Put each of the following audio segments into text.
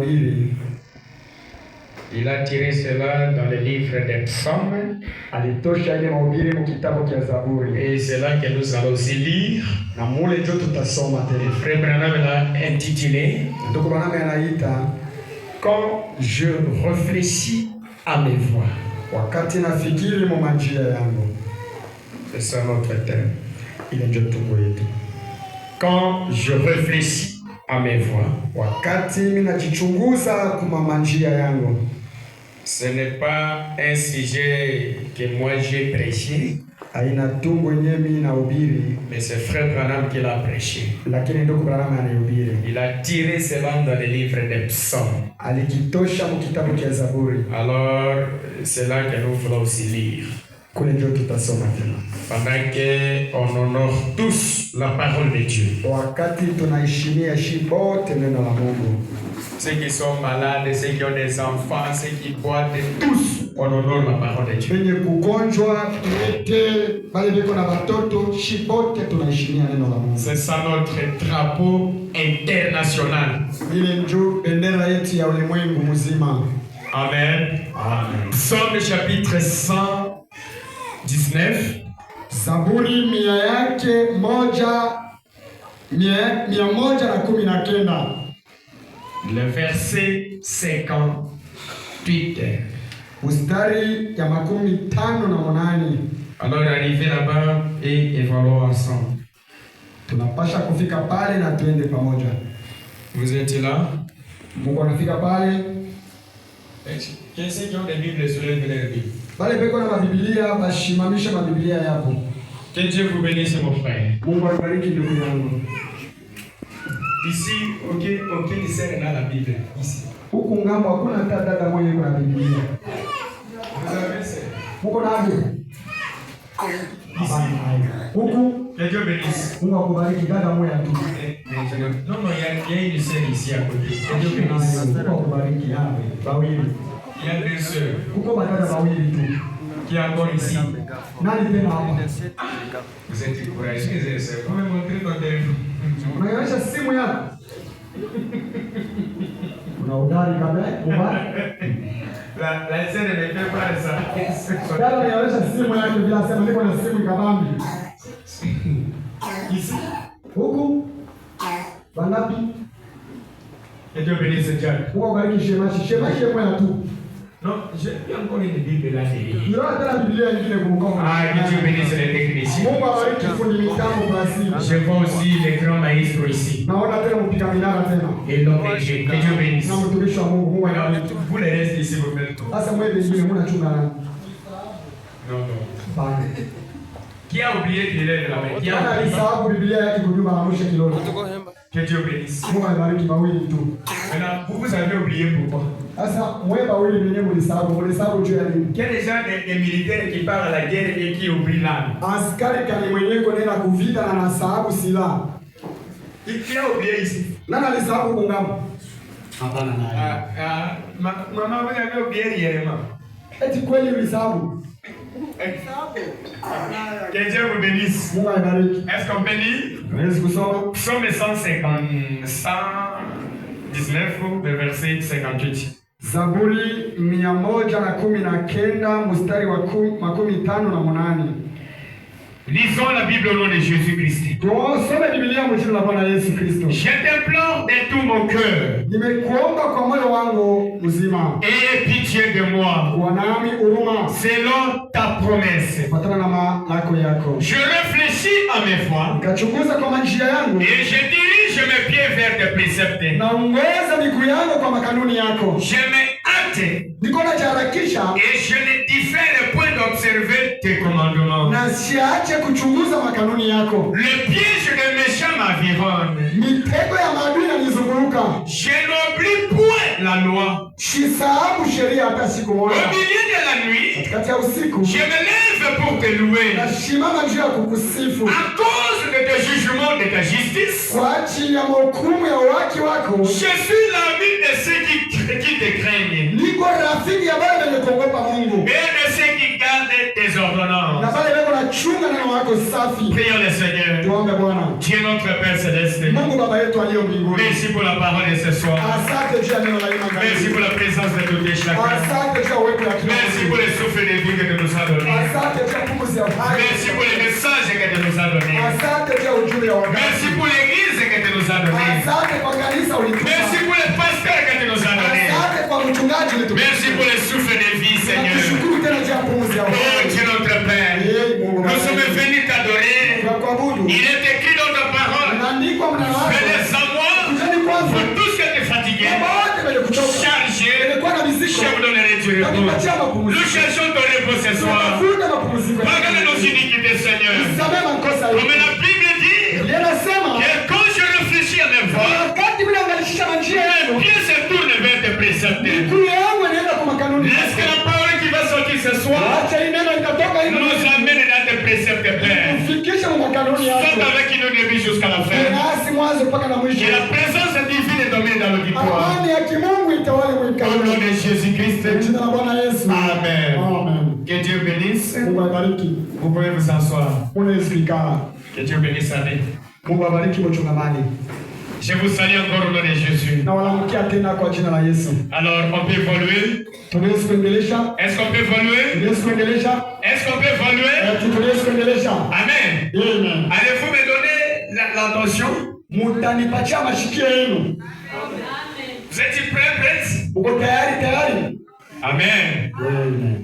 mahubiri. Il a tiré cela dans le livre des psaumes. Alitosha ile mahubiri mu kitabu cha Zaburi. Et c'est là que nous allons aussi lire. Na mule ndio tutasoma tena. Frère Branham l'a intitulé Ndugu Branham anaita Quand je réfléchis à mes voies. wakati nafikiri mu manjia yangu. C'est ça notre thème. Ile ndio tungo yetu. Quand je réfléchis à mes voies. Wakati mimi najichunguza kwa manjia yangu. Ce n'est pas un sujet que moi j'ai prêché, Aina tungo yenyewe mimi nahubiri, mais c'est Frère Branham qui l'a prêché. lakini ndugu Branham anahubiri. Il a tiré cela dans le livre des psaumes. Alikitosha mu kitabu cha Zaburi. Alors, c'est là que nous voulons aussi lire. Kule ndio tutasoma tena. Pendant qu'on honore tous la parole de Dieu. Wakati tunaheshimia bote neno la Mungu. Ceux qui sont malades, ceux qui ont des enfants, ceux qui boivent, tous on honore la parole de Dieu. Wenye kugonjwa, tuete, bale biko na watoto, bote tunaheshimia neno la Mungu. C'est ça notre drapeau international. Ile ndio bendera yetu ya ulimwengu mzima. Amen. Amen. Psaume chapitre 119. Zaburi 119. Le verset 58. Mstari ya 58. Alors arrivez là-bas et évaluons ensemble. Tunapasha kufika pale na tuende pamoja. Vous êtes là? Mungu anafika pale. Qu'est-ce qui ont des Bibles sur les Bibles? Bale beko na Biblia, bashimamisha Biblia yapo. Que Dieu vous bénisse mon frère. Mungu abariki ndugu yangu. Ici, aucun sœur n'a la Bible. Ici. Huku ngambo hakuna hata dada mwenye kuna Biblia. Vous avez ça? Huko navyo? Ici. Huku, Que Dieu bénisse. Mungu akubariki dada mmoja tu. Non, il y a une sœur ici à côté. Que Dieu bénisse. Mungu akubariki hapo. Bawili. Il y a deux sœurs. Huko badada bawili tu. Qui est encore ici? Nani tena hapa? Vous êtes courageux, les sœurs. Comment montrer ton téléphone? Unaonyesha simu yako? Una udari kabisa? La sœur ne fait pas ça. Dada anaonyesha simu yake bila sema niko na simu kabambi. Ici. Huku. Bangapi? Que Dieu bénisse Dieu. Mungu akubariki shemashi mmoja tu. Non, j'ai encore une Bible là derrière. Ndio hata Biblia nyingine kumkonga. Ah, que Dieu bénisse les techniciens. Mungu abariki fundi mitambo Brazil. Je vois aussi les grands maestros ici. Naona tena mpika minara tena. Et l'homme de Dieu. Que Dieu bénisse. Na mtumishi wa Mungu, Mungu abariki. Vous les restez ici, vous faites tout. Sasa mwe wengine mnachunga nani? Non. Bana. Qui a oublié de lire la main? Qui a Ana oublié? alisahau Biblia yake kujua anamusha kilolo. Que Dieu bénisse. Mungu abariki bawili tu. Maintenant, vous avez oublié pourquoi? Sasa mwe bawili wenyewe mlisahau juu ya nini? Quel est déjà des militaires qui partent à la guerre et qui oublient l'âme? Askari kani mwenyewe kwenda kuvita na anasahau silaha. Qui a oublié ici? Nani alisahau kungambo? Hapana naye. Maman, vous avez oublié réellement. Eti kweli ulisahau? Que Dieu vous bénisse. Mungu abariki. Est-ce qu'on peut lire? Unaweza kusoma? Psaume 119, le verset 58. Zaburi 119 mstari wa 58. Lisons la Bible au nom de Jésus-Christ. Tusome Biblia kwa jina la Bwana Yesu Kristo. Je t'implore de tout mon cœur. Nimekuomba kwa moyo wangu mzima. Aie pitié de moi. Kuwa nami huruma. Selon ta promesse. Kufuatana na malako yako. Je réfléchis à mes voies. Nikachunguza kwa njia yangu. Et je dirige mes pieds vers tes préceptes. Naongoza miguu yangu kwa makanuni yako. Je me hâte. Niko najiharakisha. Et je ne diffère point d'observer tes commandements. Na siache kuchunguza makanuni yako. Le piège des méchants m'environne. Mitego ya maadui inanizunguka. Je n'oublie point la loi. Sisahau sheria hata siku moja. Au milieu de la nuit, katikati ya usiku, je me lève pour te louer. Nasimama juu ya kukusifu. À cause de tes jugements, de ta justice. Kwa ajili ya hukumu ya haki wako. Je suis l'ami de ceux qui te craignent. Niko rafiki ya wale wenye kuogopa Mungu. Et de ceux qui gardent tes ordonnances. Na wale wenye wanachunga neno lako safi. Prions le Seigneur. Tuombe Bwana. Dieu notre Père céleste. Mungu Baba yetu aliye mbinguni. Merci pour la parole de ce soir. Asante juu ya neno la Merci pour la présence de tout et chacun. Merci pour les souffles de vie que tu nous as donnés. Merci pour les messages que tu nous as donnés. Merci pour l'église que tu nous as donnée. Merci pour les pasteurs que tu nous as donnés. Merci pour les souffles de vie, Seigneur. Oh Dieu notre Père, nous sommes venus t'adorer. Il est écrit dans ta parole, venez à moi pour tous que tu es fatigué, chargé, je vous donnerai du repos. Nous cherchons ton repos ce soir. Pardonne nos iniquités, Seigneur. Comme la Bible dit, que quand je réfléchis à mes voies, mes pieds se tournent vers tes préceptes. Laisse que la parole qui va sortir ce soir nous amène dans tes préceptes, Père. Saute avec nous depuis jusqu'à la fin. Que la présence divine domine dans l'auditoire. Au nom de Jésus-Christ. Amen. Que Dieu bénisse. Vous pouvez vous asseoir. Que Dieu bénisse à vous. Je vous salue encore au nom de Jésus. Alors, on peut évoluer. Est-ce qu'on peut évoluer? Est-ce qu'on peut évoluer? Amen. Allez-vous me donner l'attention? Vous êtes prêts? Amen.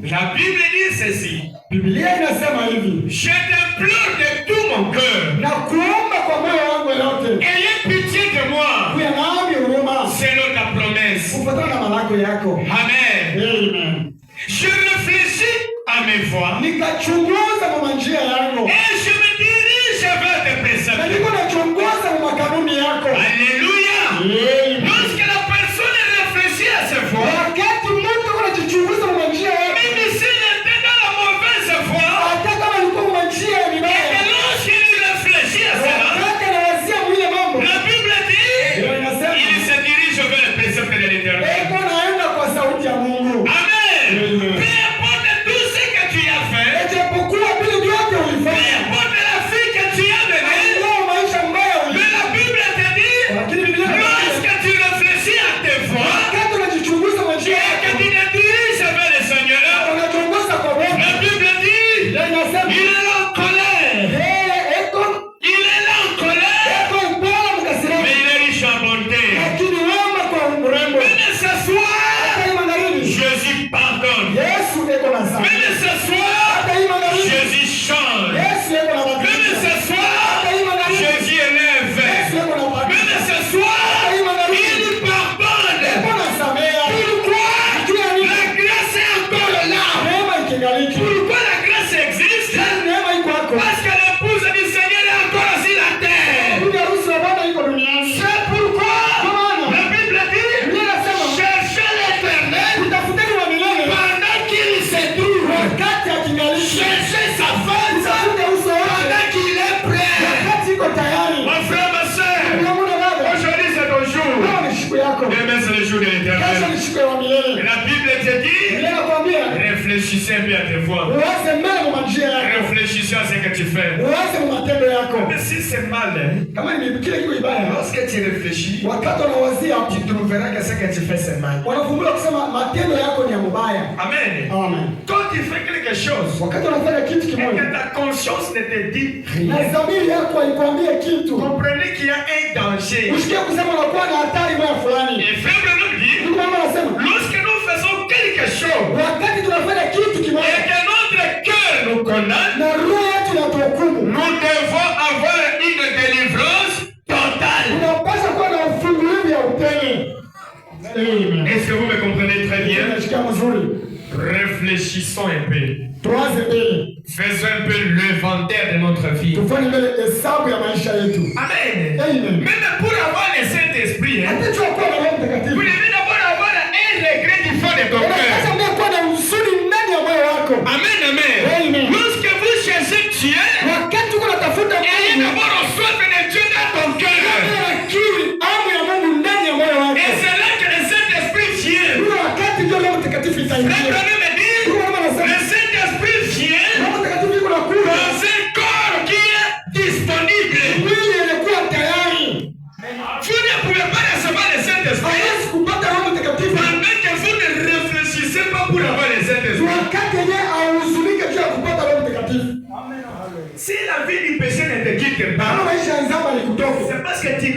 La Bible dit ceci. Je t'implore de tout mon cœur. Ayez pitié de moi. Selon ta promesse. Amen. Je réfléchis à mes voies. Et je me dirige vers tes préceptes. Alléluia. Lorsque la personne réfléchit à ses voies, même s'il était dans la mauvaise voie, et lorsqu'il réfléchit à cela, la Bible dit, il se dirige vers les préceptes de l'Éternel. Amen. Peu importe tout ce que tu as fait, peu importe la vie que tu as donnée, mais la Bible te dit, lorsque tu réfléchis à tes voies, et que tu te diriges vers le Seigneur, la Bible dit, il est là en colère. Il est là en colère, mais il est riche en bonté. Venez ce soir, Jésus pardonne. Venez ce soir, Jésus change. Venez ce soir, Jésus élève. Venez ce soir, il pardonne. Pourquoi la grâce est encore là? Pourquoi la grâce existe? Parce que l'épouse du Seigneur est encore sur la terre. C'est pourquoi la Bible dit, cherchez l'Éternel pendant qu'il se trouve. Cherchez sa face pendant qu'il est prêt. Mon frère, ma soeur, aujourd'hui c'est ton jour. Demain c'est le jour de l'Éternel. La Bible te dit, réfléchissez bien à tes voies. Réfléchissez à ce que tu fais. Mais si c'est mal, lorsque tu réfléchis, tu trouveras que ce que tu fais c'est mal. Amen. Quand tu fais quelque chose et que ta conscience ne te dit rien, comprenez qu'il y a un danger. Et frère nous dit, lorsque nous faisons quelque chose et que notre cœur nous condamne, nous devons avoir une délivrance totale. Est-ce que vous me comprenez très bien? Réfléchissons un peu. Faisons un peu l'inventaire de notre vie. Amen. Même pour avoir le Saint-Esprit, vous devez d'abord avoir un regret du fond de ton cœur. Amen. Lorsque vous cherchez Dieu, ayez d'abord soif de Dieu dans ton cœur. Et c'est là que le Saint-Esprit vient. Le Saint-Esprit vient dans un corps qui est disponible. Vous ne pouvez pas recevoir le Saint-Esprit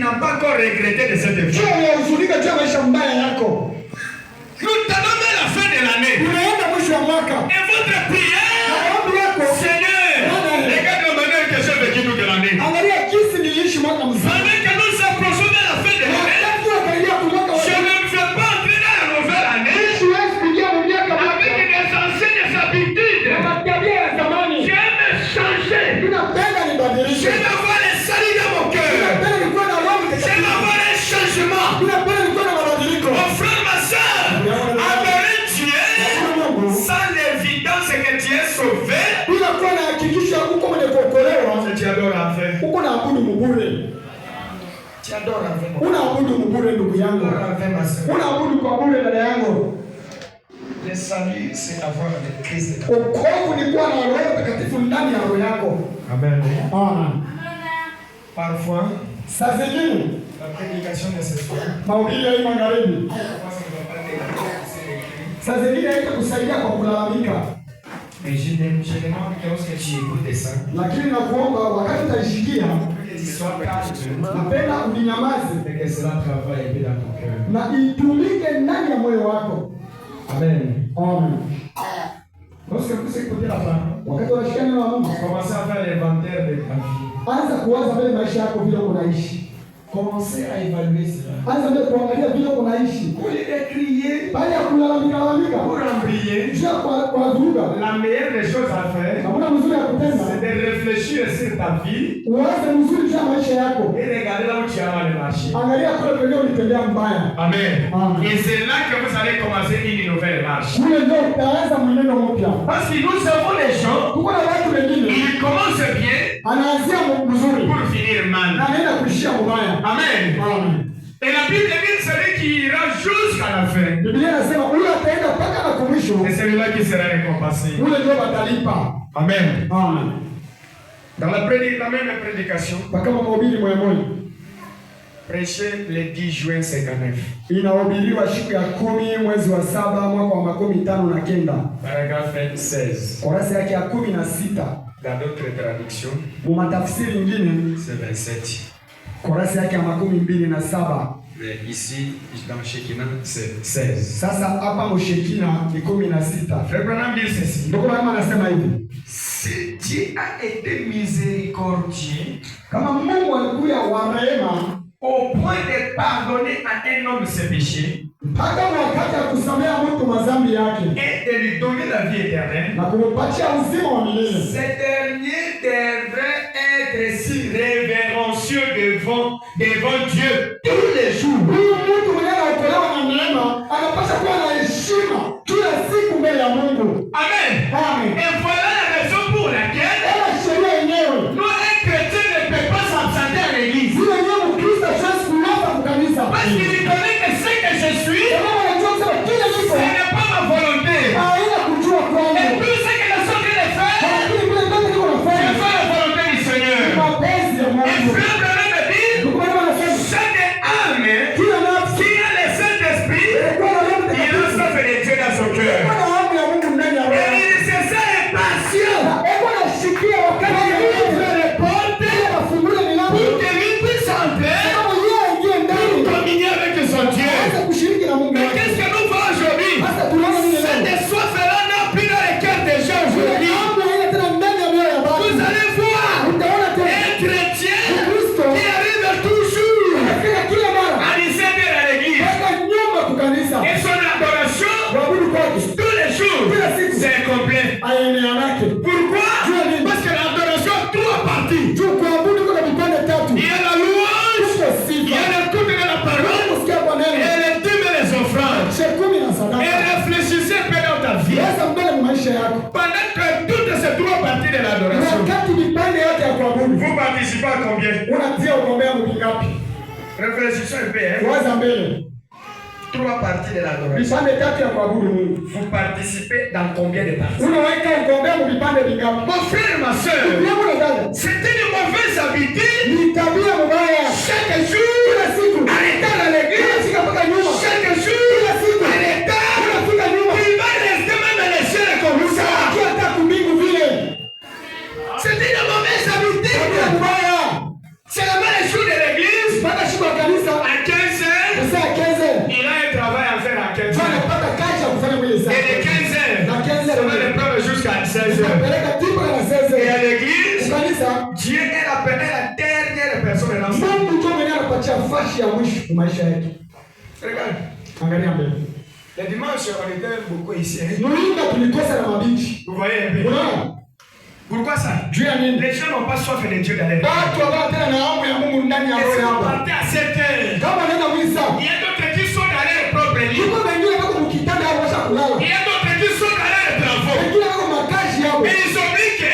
n'as pas encore regretté de cette vie. Je unahuzunika juu ya maisha mbaya yako. Nous t'annonçons la fin de l'année. Unaenda mwisho wa mwaka. Et votre prière, Seigneur, regarde la manière que j'ai vécu toute l'année. Angalia jinsi niliishi mwaka mzima. Pendant que nous approchons de la fin de l'année, je ne veux pas entrer dans la nouvelle année avec des anciennes habitudes. J'aime changer. J'aime avoir les salis dans mon cœur. J'aime avoir un changement. Mon frère, ma soeur, adorer Dieu sans l'évidence que tu es sauvé. Tu adores en fait. Tu adores en fait. Unaabudu mbure ndugu yangu. Unaabudu kwa bure dada yangu. Le salut, c'est avoir le Christ. Wokovu ni kuwa na Roho Mtakatifu ndani ya roho yako. Amen. Amen. Parfois, saa zingine la prédication de ce soir, mahubiri ya magharibi saa zingine haitakusaidia kwa kulalamika. mais je demande que lorsque tu écoutes ça, lakini nakuomba wakati utaishikia sois calme. napenda ulinyamaze Et que cela travaille bien dans ton cœur. na itumike ndani ya moyo wako. Amen. Amen. Lorsque vous écoutez la parole, Wakati unashikia neno la Mungu, commencez à faire l'inventaire de ta vie. anza kuwaza vile maisha yako vile unaishi. Commencez à évaluer cela. Anza vile kuangalia vile unaishi. Au lieu de crier, Baada ya kulalamika pour embrayer, jua kwa dhuruga, la meilleure des choses à faire, hakuna mzuri ya c'est kutenda. de réfléchir sur ta vie Uwaze mzuri juu ya maisha yako. et regarder là où tu as mal marché. Angalia kule penye ulitembea mbaya. Amen. Amen. Et c'est là que vous allez commencer une nouvelle marche. Kule ndio utaanza mwenendo mpya. Parce que nous avons les gens, Kuko na watu wengine ils commencent bien anaanzia mzuri pour finir na mal. anaenda kuishia mbaya. Amen. Amen. Et la Bible dit celui qui ira jusqu'à la fin. Biblia inasema ule ataenda mpaka na mwisho, C'est celui-là qui sera récompensé. ule ndio watalipa. Amen. Amen. Dans la même prédication, Kama mahubiri moyo prêché le 10 juin 59. inahubiriwa siku ya 10 mwezi wa 7 mwaka wa 1959. Paragraphe 16. Kurasa yake ya 16. Dans d'autres traductions, Mu matafsiri nyingine c'est 27. kurasa yake ya 27. Mais ici, dans Shekinah, c'est 16. Sasa hapa Moshekina ni 16. Frère Branham dit ceci. Ndio maana anasema hivi. Si Dieu a été miséricordieux Kama Mungu alikuwa wa rehema au point de pardonner à un homme ses péchés mpaka wakati ya kusamea mtu madhambi yake et de lui donner la vie éternelle, na kumpatia uzima wa milele, ce dernier devrait être si révérencieux devant Dieu tous les jours. huyu mtu mwenye anaokolewa na neema anapaswa kuwa na heshima kila siku mbele ya Mungu. Amen. Amen. Et voilà la raison pour laquelle Ela sheria yenyewe nous, un chrétien, ne peut pas s'absenter à l'église. zile yenyewe Mkristo hawezi kuwapa kukanisa. Parce qu'il connaît que ce que je suis, Kama wanajua kusema kile ce niko n'est pas ma volonté. haina kujua Et kwangu. tout ce que je suis en train de faire, Lakini vile ndio niko je nafanya fais la volonté du Seigneur. mapenzi ya Et Mungu. frère Branham me dit, Ndio maana wanasema chaque âme kila nafsi qui a le Saint-Esprit, ilikuwa na Roho il a Mtakatifu. soif de Dieu dans son cœur. Ilikuwa na hamu ya Mungu ndani ya Et roho. il se sent impatient Hebu nasikia wakati ouvre les portes afungule milango pour que lui puisse entrer kama yeye aingie ndani pour communier avec son Dieu. aanze kushiriki na Mungu Mais wake. qu'est-ce que nous voyons aujourd'hui? Sasa tunaona nini leo? Cette soif-là n'a plus dans les cœurs des gens aujourd'hui. Hamu haina tena ndani ya mioyo ya Vous watu. allez voir Utaona tena un chrétien Kristo qui arrive toujours anafika kila mara à descendre à l'église. kwenda nyuma kukanisa Et son adoration, kuabudu kwake tous les jours, c'est complet. aenea yake. Pourquoi? Parce que l'adoration a trois parties. Juu kuabudu kuna vipande tatu. Il y a la louange, Kuko il y sifa. a l'écoute de la parole, Kusikia kwa et neno. les dîmes et les offrandes. Shekumi na Et sadaka. réfléchissez un peu dans ta vie. Sasa mbele mu maisha yako. Pendant que toutes ces trois parties de l'adoration, Wakati vipande yote ya kuabudu vous participez à combien? unatia ugombea mbingapi? Réfléchissez un peu, hein? Waza mbele. Trois parties de l'adoration. Vipande tatu ya kuabudu Mungu. Vous participez dans combien de parties? Unaweka ugombea mu vipande vingapi? Mon frère, ma soeur, Yangu na dada. c'est une mauvaise habitude. Ni tabia mbaya. Chaque jour, Kila siku. arrêtant à l'église, Unafika mpaka nyuma. chaque jour, Kila siku. arrêtant, Unafika nyuma. il va rester même les cieux comme ça. Kia tatu mbingu vile. C'est une mauvaise Tabia habitude. mbaya. C'est la même jour de l'église. Mpaka siku ya fashi ya mwisho maisha yake. Regarde. Angalia mbele. Le dimanche, on était beaucoup ici. Mulinda tulikosa na mabichi. Vous voyez un peu. Unaona? Pourquoi ça? Juu ya nini? Les gens n'ont pas soif de Dieu dans leur vie. Watu ambao tena na hamu ya Mungu ndani ya roho Ils sont yao. partis à 7 heures. Kama nenda mwisa. Il y a d'autres qui sont dans leur propre lit. Yuko wengine wako mkitanda au washa kulala. Il y a d'autres qui sont dans leur travaux. Wengine wako makazi yao. Mais ils oublient que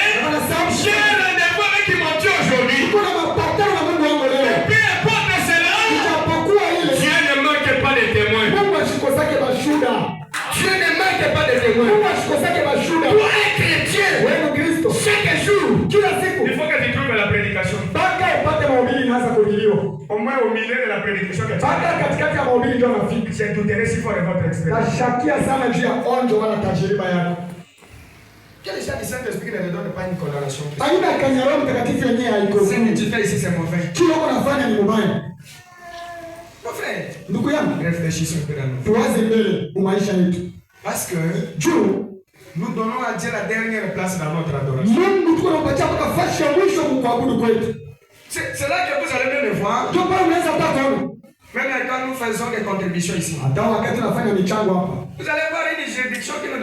j'ai un rendez-vous avec Dieu aujourd'hui. Kuna mapatano na Mungu wangu leo. Et peu importe cela, Ijapokuwa ile. Dieu ne manque pas de témoins. Mungu ashikosake mashuhuda. Dieu ne manque pas de témoins. Mungu ashikosake mashuhuda. Toi, un chrétien, Wewe Kristo. chaque jour, Kila siku. il faut que tu trouves la prédication. Mpaka upate mahubiri inaanza kuhubiriwa. Au moins au milieu de la prédication que tu Mpaka as. katikati ya mahubiri ndio nafika. Je douterai si fort de votre expérience. Nashakia sana juu ya onjo wala tajiriba yako. Quel genre de Saint-Esprit ne te donne pas une condamnation? Aina ya Roho Mtakatifu yenyewe haiko. Ce que tu fais ici, c'est mauvais. Kile uko nafanya ni mubaya. Mon frère, Ndugu yangu, réfléchissons un peu dans nous. tuwaze mbele maisha yetu. Parce que Juu nous donnons à Dieu la dernière place dans notre adoration. Mungu tuko nampatia mpaka fashi ya mwisho kuabudu kwetu. C'est là que vous allez bien le voir. Ndio pale unaweza kupata ono. Même quand nous faisons des contributions ici. Hata wakati tunafanya michango hapa. Vous allez voir une juridiction qui nous